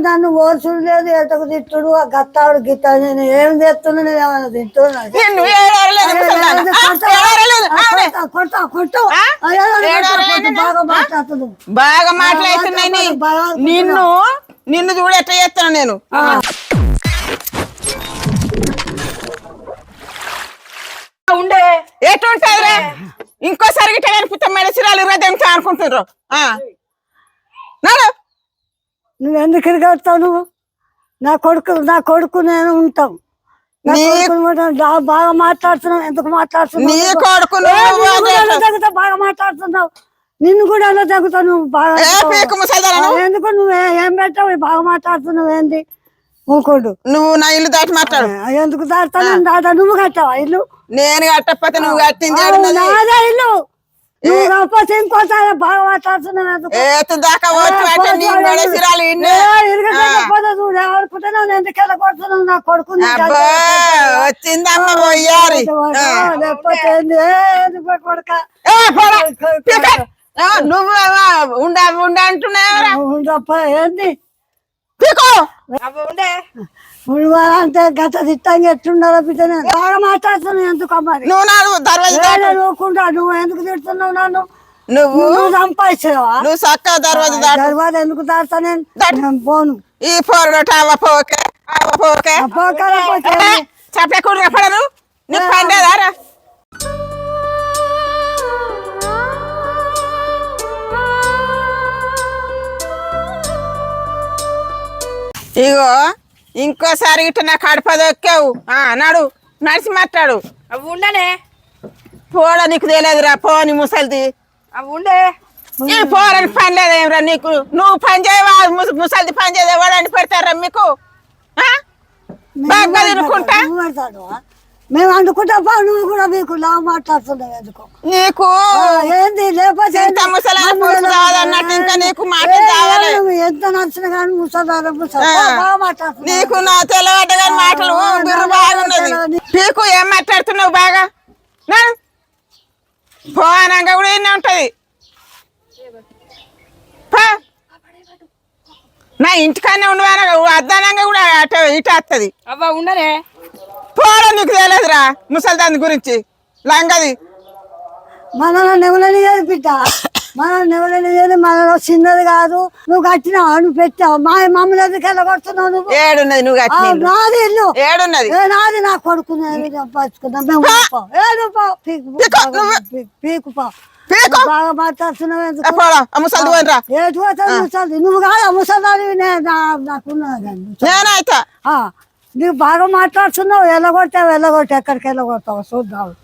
నన్ను ఓర్చుడు లేదు ఎటకు తిట్టుడు ఆ గత్తాడు గిత్త నేను ఏం చేస్తున్నా నేను ఏమైనా తింటున్నా బాగా మాట్లాడుతున్నాయి నిన్ను నిన్ను చూడ ఎట్లా చేస్తున్నా నేను ఉండే ఎటుంటారా ఇంకోసారి గిట్ట కనిపిస్తే మెడసిరాలు ఇరవై అనుకుంటున్నారు నువ్వు ఎందుకు ఇరగడతావు నువ్వు నా కొడుకు నేను ఉంటాం బాగా మాట్లాడుతున్నావు ఎందుకు మాట్లాడుతున్నావు బాగా మాట్లాడుతున్నావు నిన్ను కూడా ఎలా తగ్గుతావు నువ్వు బాగా ఎందుకు నువ్వు ఏం పెట్టావు బాగా మాట్లాడుతున్నావు ఏంది ఊకోడు నువ్వు నా ఇల్లు దాటి మాట్లాడు ఎందుకు దాటుతాను దాదా నువ్వు కట్టావా ఇల్లు నేను కట్టకపోతే నువ్వు కట్టింది నాదే ఇల్లు నువ్వు కాకపోతే ఇంకోసారి బాగా మాట్లాడుతున్నావు ఎందుకు కొడుతున్నావు నా కొడుకు వచ్చిందమ్మ పోయారి కొడుక నువ్వు ఉండ అంటున్నావు ఏంది అంటే గత తిట్టంగా ఎట్లుండాలో బిడ్డ బాగా మాట్లాడుతున్నావు ఎందుకు అమ్మాయి నువ్వుకుంటా నువ్వు ఎందుకు తిడుతున్నావు నన్ను నువ్వు సంపాదించావా నువ్వు చక్క దర్వాజ ఎందుకు దాడతా నేను పోను ఈ చెప్పకుండా పడను నీకు పండేదారా ఇగో ఇంకోసారి ఇట్లా నా కడపదొక్కావు నాడు నడిచి మాట్లాడు అవి ఉండనే పోడా నీకు తెలియదురా పోని ముసలిది అవి ఉండే పోరని పని లేదేమ్రా నీకు నువ్వు పని చేయవా ముసలిది పని చేయదే వాడని పెడతారా మీకు బాగా తినుకుంటా మేము అనుకుంటా నువ్వు కూడా మీకు లా మాట్లాడుతున్నావు ఎందుకు నీకు ఏంది లేకపోతే ఎంత నచ్చిన కానీ ముసలారా బాగా మాట్లాడుతున్నావు నీకు నా తెల్లవాడ గారి మాటలు బాగున్నది నీకు ఏం మాట్లాడుతున్నావు బాగా పోనంగా కూడా ఎన్ని ఉంటది నా ఇంటికానే ఉండవాన అద్దానంగా కూడా అటు ఇటు వస్తుంది అవ్వ ఉండనే పోరా నీకు తెలియదురా ముసలి దాని గురించి లంగది మనలో నెవలని లేదు బిడ్డ మనలో నెవలని లేదు మనలో చిన్నది కాదు నువ్వు కట్టినావు నువ్వు పెట్టావు మా మమ్మల్ని ఎందుకు వెళ్ళగొడుతున్నావు నువ్వు ఏడున్నది నువ్వు నాది ఇల్లు ఏడున్నది నాది నా కొడుకు పీకుపా బాగా మాట్లాడుతున్నావు నువ్వు కాదు ముసలి నాకున్నది నువ్వు బాగా మాట్లాడుతున్నావు వెళ్ళగొట్టావు ఎక్కడికి వెళ్ళగొట్టావు చూద్దావు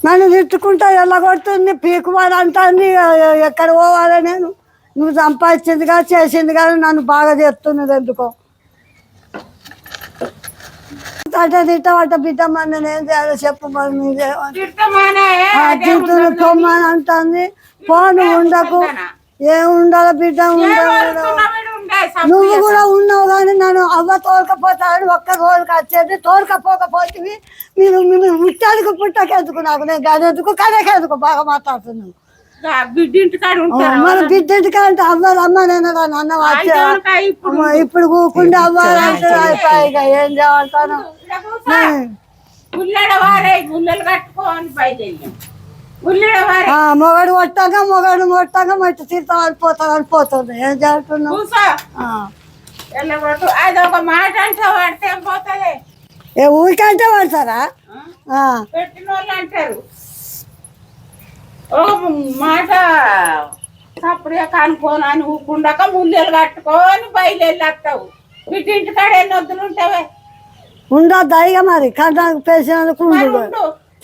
నన్ను తిట్టుకుంటా వెళ్ళగొడుతుంది పీకువాడు అంటుంది ఎక్కడ పోవాలి నేను నువ్వు సంపాదించింది కాదు చేసింది కాదు నన్ను బాగా చేస్తున్నది ఎందుకో తిట్టవట బిడ్డమ్మని నేను చేయాలి చెప్పు పొమ్మని అంటుంది పోను ఉండకు ఏం ఉండాలి బిడ్డ ఉండాలి నువ్వు కూడా ఉన్నావు కానీ నన్ను అవ్వ తోలుకపోతానని ఒక్క రోజుకి వచ్చేది తోలుకపోకపోతే మీరు ముట్టానికి పుట్టకెందుకు నాకు నేను గదెందుకు కదకెందుకు బాగా మాట్లాడుతున్నావు మన బిడ్డింటికా అంటే అవ్వాలమ్మ నేను అన్న వచ్చా ఇప్పుడు కూకుండా అవ్వాలంటే అయిపోయి ఏం చేయమంటాను మొగడు కొట్టాక మట్టి తీర్థం అనిపోతుంది ఏం చేస్తున్నావు ఏ ఊరికంటే పడతారా అంటారు మాట అప్పుడే కనుకోను అని ఊకుండాక ముల్లెలు కట్టుకొని బయలుదేళ్ళేస్తావు వీటింటి కాడ ఎన్ని వద్దులు ఉంటావే ఉండద్దా ఇక మరి కన్నాకు పేసినందుకు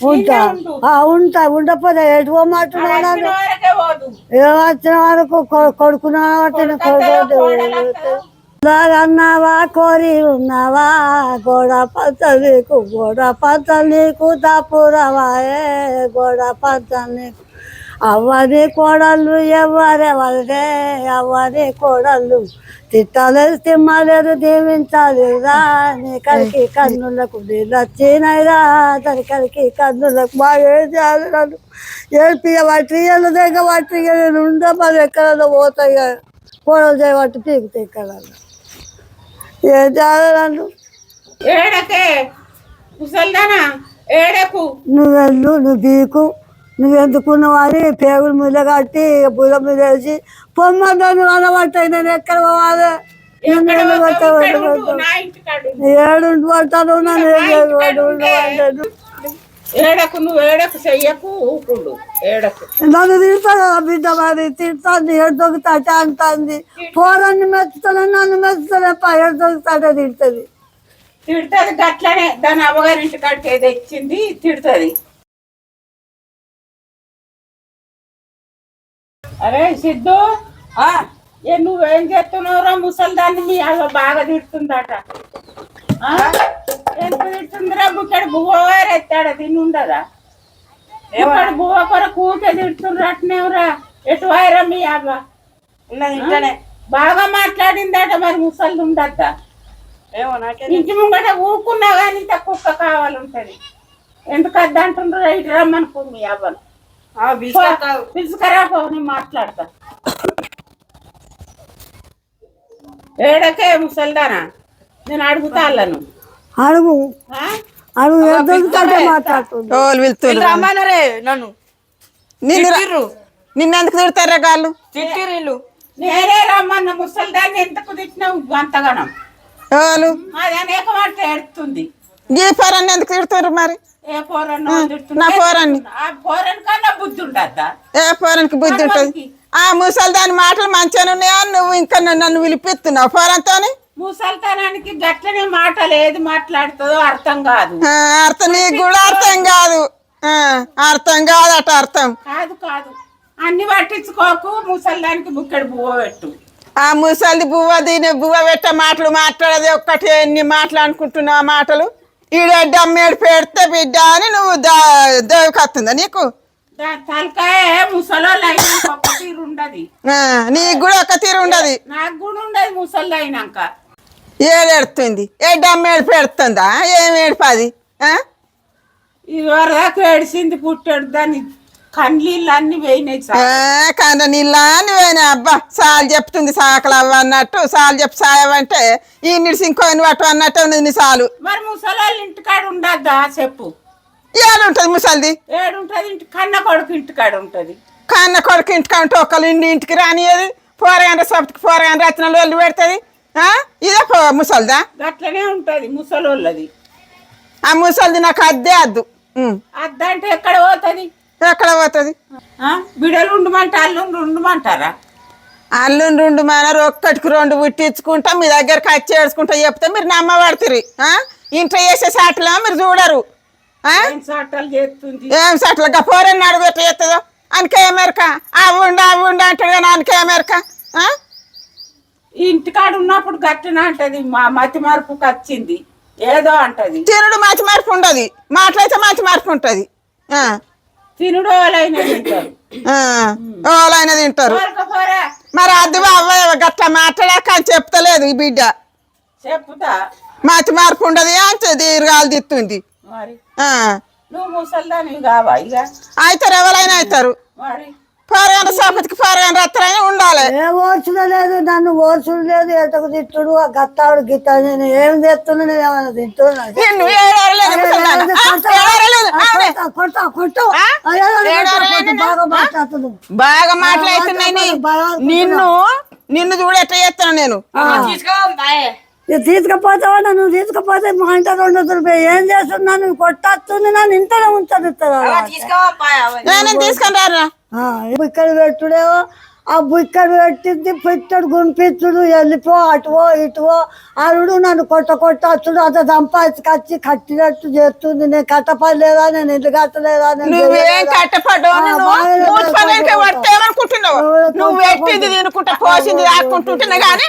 ఉంటా ఉండపోతే ఎటు పోమంటున్నాడు ఏమొచ్చిన వరకు కొడుకున్నా అన్నావా కోరి ఉన్నావా గోడ పంచలు నీకు దాపురవాయే గోడ పంచలు నీకు అవ్వని కోడళ్ళు ఎవరెవరే అవ్వని కోడళ్ళు తిట్టాలేదు తిమ్మలేదు దీవించాలి రా నీ కరికి కన్నులకు నీళ్ళు వచ్చినాయిరా దాని కరికి కన్నులకు బాగా ఏం చేయాలి నన్ను ఏపీ వాటి దగ్గర వాటి నేను ఉండే మరి ఎక్కడన్నా పోతాయి కోడలు చేయబట్టి పీకుతాయి ఎక్కడ ఏం చేయాలి నన్ను ఏడకే ముసల్దానా ఏడకు నువ్వెళ్ళు నువ్వు బీకు నువ్వెందుకున్నావు అని పేగుల మీద కట్టి బుల్ల మీద వేసి పొమ్మని అనబట్టాయి నేను ఎక్కడ పోవాలి ఏడు పడతాను ఏడకు నువ్వు ఏడకు చెయ్యకు ఊపుడు ఏడకు నన్ను తిడతాను బిడ్డ మరి తిడుతుంది ఏడు దొంగతాట అంటుంది పోరాన్ని మెచ్చుతాను నన్ను మెచ్చుతానే ఏడు దొంగతాట తిడుతుంది తిడుతుంది గట్లనే దాని అమ్మగారింటి కాడికి ఏదో ఇచ్చింది తిడుతుంది అరే సిద్ధు నువ్వేం చేస్తున్నావురా ముసలిదాన్ని మీ అవ్వ బాగా తిడుతుందట ఎంత తిడుతుందిరా బుక్కడి బువ్వ ఎత్తాడ తిని ఉండదా ఇక్కడ బువ్వ కొరకు ఊకే తిడుతుండ్రట్నేవురా ఎటు వాయరా మీ అవ్వ ఇంట్లోనే బాగా మాట్లాడిందట మరి ముసలిది ఉండద్దా ఇంటి ముంగట ఊకున్నా కానీ ఇంత కుక్క కావాలంటది ఎందుకు అద్ద అంటుండ్రు ఇటు రమ్మనుకో మీ అవ్వను పిలుచుకరా పో నేను మాట్లాడతా ఏడకే ముసల్దానా నేను అడుగుతా అల్లను అడుగు అడుగు దొంగతాటే మాట్లాడుతుంది రమ్మనరే నన్ను నిన్నెందుకు తిడతారా గాళ్ళు నేనే రమ్మన్న ముసల్దాన్ని ఎందుకు తిట్టినావు అంతగానం అది అనేక మాట ఏడుతుంది ఈ పోరాన్ని ఎందుకు తిడతారు మరి ఏ పోరను నా పోరాన్ని ఆ పోరన్ కన్నా బుద్ధి ఉండద్దా ఏ పోరానికి బుద్ధి ఉంటుంది ఆ ముసలి దాని మాటలు మంచిగానే ఉన్నాయా నువ్వు ఇంకా నన్ను పిలిపిస్తున్నావు పోరంతోని ముసల్తనానికి గట్లనే మాటలు ఏది మాట్లాడుతుందో అర్థం కాదు అర్థం నీకు కూడా అర్థం కాదు అర్థం కాదు అట అర్థం కాదు కాదు అన్ని పట్టించుకోకు ముసల్దానికి బుక్కడి బువ్వ పెట్టు ఆ ముసలిది బువ్వ దీని బువ్వ పెట్టే మాటలు మాట్లాడేది ఒక్కటి ఎన్ని మాటలు అనుకుంటున్నావు ఆ మాటలు ఈడమ్మేడు పెడితే బిడ్డ అని నువ్వు దేవకత్తుందా నీకు తలకాయ ముసలోళ్ళు అయినాక ఒక తీరు ఉండదు నీకు కూడా ఒక తీరు ఉండదు నాకు కూడా ఉండదు ముసళ్ళు అయినాక ఏడెడుతుంది ఏడమ్మేడు పెడుతుందా ఏమి ఏడుపది ఇది వరదాకా ఏడిసింది పుట్టాడు దాన్ని కండ్లీళ్ళు అన్ని పోయినాయి కంద నీళ్ళ అని పోయినాయి అబ్బా సాలు చెప్తుంది సాకలు అవ్వ అన్నట్టు సాలు చెప్పి సాయవంటే ఈ నిడిసి ఇంకోని పట్టు అన్నట్టు ఉంది సాలు మరి ముసలోళ్ళు ఇంటికాడ ఉండద్దా చెప్పు ఏడుంటది ముసలిది ఏడుంటది ఇంటి కన్న కొడుకు ఇంటికాడ ఉంటది కన్న కొడుకు ఇంటికా ఉంటే ఒకళ్ళు ఇంటికి రానియది పోరగానే సబ్తికి పోరగానే రచనలు వెళ్ళి పెడుతుంది ఇదే ముసలిదా గట్లనే ఉంటది ముసలోళ్ళది ఆ ముసలిది నాకు అద్దే అద్దు అద్దంటే ఎక్కడ పోతుంది ఎక్కడ పోతుంది బిడలు ఉండమంటే అల్లుండి ఉండమంటారా అల్లుండి ఉండమన్నారు ఒక్కటికి రెండు పుట్టించుకుంటా మీ దగ్గరకు వచ్చి ఏడ్చుకుంటా చెప్తే మీరు నమ్మబడుతుంది ఇంట్లో చేసే సాటలో మీరు చూడరు సాటలు చేస్తుంది ఏం సాటలుగా పోరని అడుగు ఎట్లా చేస్తుందో అనకే అమెరికా అవి ఉండ అంటాడు కానీ అనకే అమెరికా ఇంటికాడ ఉన్నప్పుడు గట్టిన అంటది మా మతి మార్పుకి వచ్చింది ఏదో అంటది తినుడు మంచి మార్పు ఉండదు మాటలైతే మంచి మార్పు ఉంటుంది తినుడు వాళ్ళైనా తింటారు వాళ్ళైనా తింటారు మరి అది అవ్వ గట్లా మాట్లాడాక అని చెప్తలేదు ఈ బిడ్డ చెప్తా మంచి మార్పు ఉండదు అంటే దీర్ఘాలు తిత్తుంది మరి నువ్వు ముసల్దానివి కావా ఇక అవుతారు ఎవరైనా అవుతారు మరి పోరగానే సపతికి పోరగానే రత్తరైనా ఉండాలి ఏ ఓర్చులేదు నన్ను ఓర్చుడు లేదు ఎటకు తిట్టుడు ఆ గత్తాడు గిత్త నేను ఏం చేస్తున్నా నేను ఏమైనా తింటున్నా బాగా మాట్లాడుతున్నాయి నిన్ను చూడ ఎట్లా చేస్తాను నేను తీసుకుపోతావా నన్ను తీసుకుపోతే మా ఇంట 200 రూపాయలు ఏం చేస్తున్నా నువ్వు కొట్టొస్తుంది నన్ను ఇంతలో ఉంచదు నేను తీసుకొని రారా ఇక్కడ పెట్టుడేవో ఆ బుక్కడ పెట్టింది పెట్టాడు గుంపించుడు వెళ్ళిపో అటువో ఇటువో అరుడు నన్ను కొట్టొచ్చుడు అంత సంపాదించుకొచ్చి కట్టినట్టు చేస్తుంది నేను కట్టపడలేదా నేను ఇల్లు కట్టలేదా నువ్వేం కట్టపడ్డావు నువ్వు పెట్టింది తినుకుంటా పోసింది దాక్కుంటుంటున్నా కానీ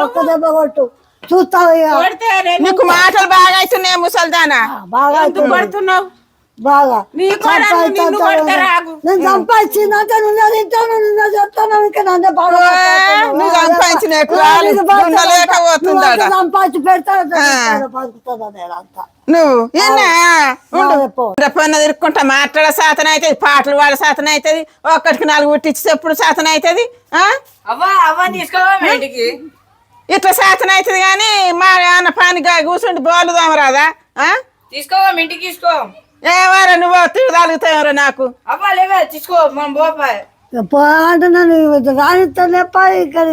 ఒక్క దెబ్బ కొట్టు చూస్తావు ఇక కొడితే నీకు మాటలు బాగా అవుతున్నాయి ముసల్దానా. బాగా ఎందుకు కొడుతున్నావు? బాగా నీ కూడా నిన్ను కొడతారా? ఆగు. నేను సంపాదించిందంటే నువ్వు తింటాను నువ్వు చెప్తాను ఇంకా నన్నే బాగా నువ్వు సంపాదించిన లేకపోతుందా సంపాదించి పెడతాను బతుకుతుందా నేనంతా నువ్వు పన్న తిరుక్కుంటా మాట్లాడే శాతం అవుతుంది, పాటలు వాడే శాతం అవుతుంది, ఒక్కటికి 4 పుట్టించి చెప్పుడు శాతం అవుతుంది. ఇట్లా శాతం అవుతుంది కానీ మా అన్న పనిగా కూర్చుంటే బోలు దోమరాదా? తీసుకోవా ఇంటికి తీసుకో. ఏమారా నువ్వు తిరగలుగుతావరా నాకు. అవ్వలేవే తీసుకో మనం పోపాయి. అంటే నన్ను రానిస్తానేప్ప ఇక్కడ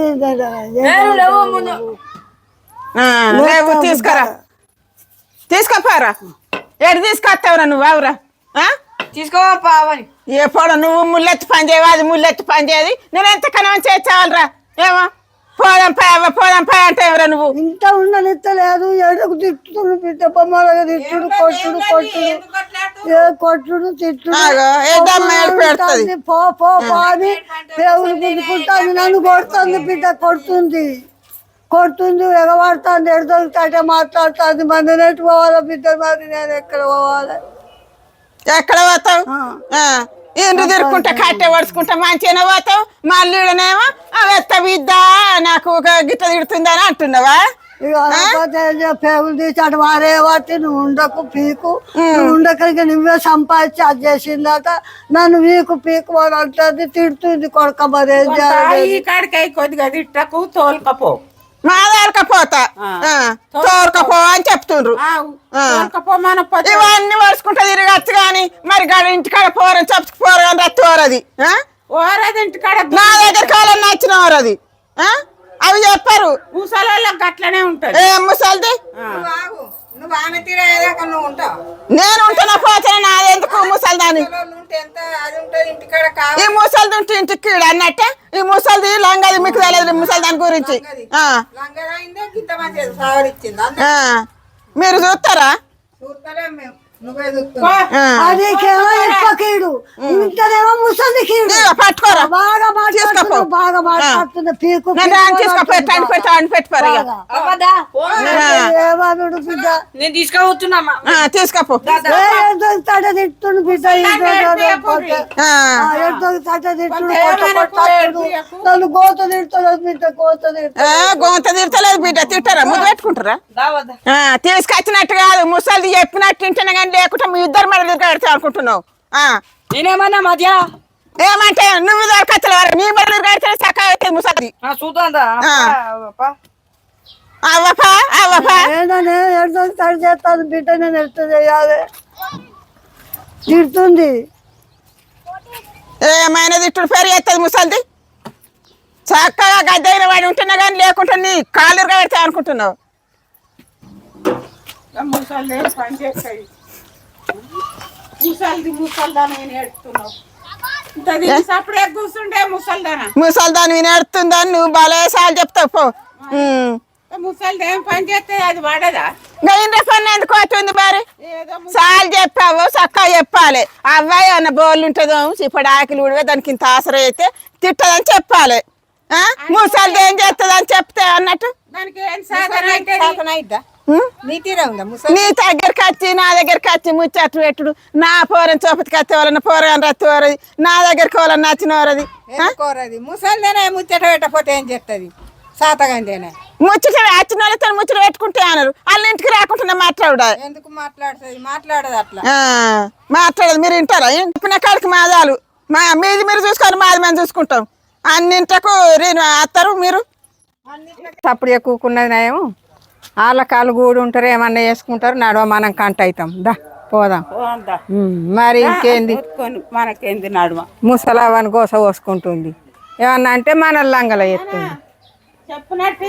లేవు ముందు లేవు తీసుకురా తీసుకోపారా. ఎటు తీసుకొస్తావురా నువ్వు అవరా? తీసుకోవా అవని ఎప్పుడు నువ్వు ముల్లెత్తి పని చేయవు, అది ముల్లెత్తి పని చేయది. నేను ఎంతకన్నా చేర్చావాలరా? ఏమో పోదాం పాయ అంటే ఎవరా నువ్వు? ఇంత ఉండనిస్తలేదు. ఎడకు తిట్టుడు బిడ్డ బొమ్మలుగా తిట్టుడు కొట్టుడు కొట్టుడు తిట్టుడు పో అని పేగులు గుద్దుకుంటాను. నన్ను కొడుతుంది బిడ్డ కొడుతుంది ఎగబడుతుంది. ఎడదొరుకుతాంటే మాట్లాడుతుంది. మంది నెట్టు పోవాలా బిడ్డ? మరి నేను ఎక్కడ పోవాలి? ఎక్కడ పోతావు? ఇంటి తిరుక్కుంటా కట్టె పడుచుకుంటా మంచిగానే పోతావు. మళ్ళీ ఈడనేమో ఎత్త బిద్దా నాకు గిట్ట తిడుతుందని అంటున్నావా? ఇక పేగులు తీసి అటు వారే వాటి నువ్వు ఉండకు పీకు నువ్వు ఉండకరికి నువ్వే సంపాదించి అది చేసిందట. నన్ను పీకు అని అంటుంది, తిడుతుంది. కొడుక మరి ఏం చేయాలి? ఈ కాడికై కొద్దిగా తిట్టకు, తోలుకపో. మా తోలుకపోతా తోలుకపో అని చెప్తుండ్రు. ఇవన్నీ పడుచుకుంటా తిరగచ్చు కానీ మరి గాడ ఇంటికాడ పోరని చెప్పుకుపోరు అని రత్తి ఓరది ఇంటికాడ నా దగ్గర కావాలని నచ్చిన ఓరది. అవి చెప్పారు ముసలోళ్ళకి అట్లనే ఉంటది. ఏం ముసలిది? నువ్వు ఆమె తీరేదాకా నువ్వు ఉంటావు. నేను ఉంటున్నా పోతున్నా. నాదెందుకు ముసలిదాని? ఈ ముసలిది ఉంటే ఇంటికి అన్నట్టే ఈ ముసలిది లంగది మీకు తెలియదు ముసలిదాని గురించి. మీరు చూస్తారా? అదేకేమో ఇప్పకీడు ఇంటనేమో ముసలి కీడు. పట్టుకోరా బాగా మాట్లాడుతుంది పీకు ఏమనుడు బిడ్డ నేను తీసుకుపోతున్నామా. తీసుకపో తట తిట్టుండు బిడ్డ తట తిట్టుడు నన్ను గోత తిడుతుంది బిడ్డ గోంత తిడతలేదు బిడ్డ. తిట్టారా? ముద్దు పెట్టుకుంటారా? తీసుకొచ్చినట్టు కాదు ముసలిది చెప్పినట్టు తింటున్నా కానీ లేకుంటే మీ ఇద్దరు మళ్ళీ కడతా అనుకుంటున్నావు. నేనేమన్నా మధ్య ఏమంటే నువ్వు దొరకచ్చలేవారు నీ మళ్ళీ కడితే చక్కగా అవుతుంది ముసలిది. చూద్దా అవ్వపా అవ్వపా తడి చేస్తాను బిడ్డ. నేను ఎంత చేయాలి? తిడుతుంది. ఏమైనా తిట్టుడు పేరు చేస్తుంది ముసలిది. చక్కగా గద్దైన వాడి ఉంటున్నా కానీ లేకుంటే నీ కాళ్ళు కడితే అనుకుంటున్నావు. ముసలి పని చేస్తాయి. ముసల్దాని నేడుతున్నావు. అప్పుడే కూర్చుంటే ముసల్దాని నేడుతుందని నువ్వు బలేసాలు చెప్తావు. పో ముసలిది ఏం పని చేస్తే అది వాడదా? ఇంట్లో పని ఎందుకు అవుతుంది మరి? సాలు చెప్పావు చక్కగా చెప్పాలి. అవ్వాయి అన్న బోళ్ళు ఉంటుందో ఇప్పుడు ఆకలి ఉడివే దానికి ఇంత ఆసరా అయితే తిట్టదని చెప్పాలి. ముసలిది ఏం చేస్తుంది అని చెప్తే అన్నట్టు దానికి ఏం సాధన అయిద్దా? నీ దగ్గరికి వచ్చి నా దగ్గరికి వచ్చి ముచ్చట్లు పెట్టుడు. నా పోరని చోపతికి వచ్చే వాళ్ళని పోరని రత్తి వరది, నా దగ్గరికి వాళ్ళని నచ్చిన వరది. ముసలిదేనే ముచ్చట పెట్టకపోతే ఏం చేస్తుంది? సాతగానే ముచ్చట వచ్చిన వాళ్ళతో ముచ్చట పెట్టుకుంటే అన్నారు. వాళ్ళ ఇంటికి రాకుండా మాట్లాడు. ఎందుకు మాట్లాడుతుంది? మాట్లాడదు అట్లా మాట్లాడదు. మీరు వింటారా? చెప్పిన కాడికి మాదాలు మీది మీరు చూసుకొని మాది మేము చూసుకుంటాం. అన్నింటకు వస్తారు మీరు. అప్పుడు ఎక్కువకున్నది నయం. వాళ్ళ కాళ్ళు గూడు ఉంటారు, ఏమన్నా వేసుకుంటారు, నడవ మనం కంట అవుతాం. దా పోదాం. మరి ఇంకేంది మనకేంది నడవ? ముసలావని గోస పోసుకుంటుంది. ఏమన్నా అంటే మన లంగల ఎత్తుంది చెప్పినట్టు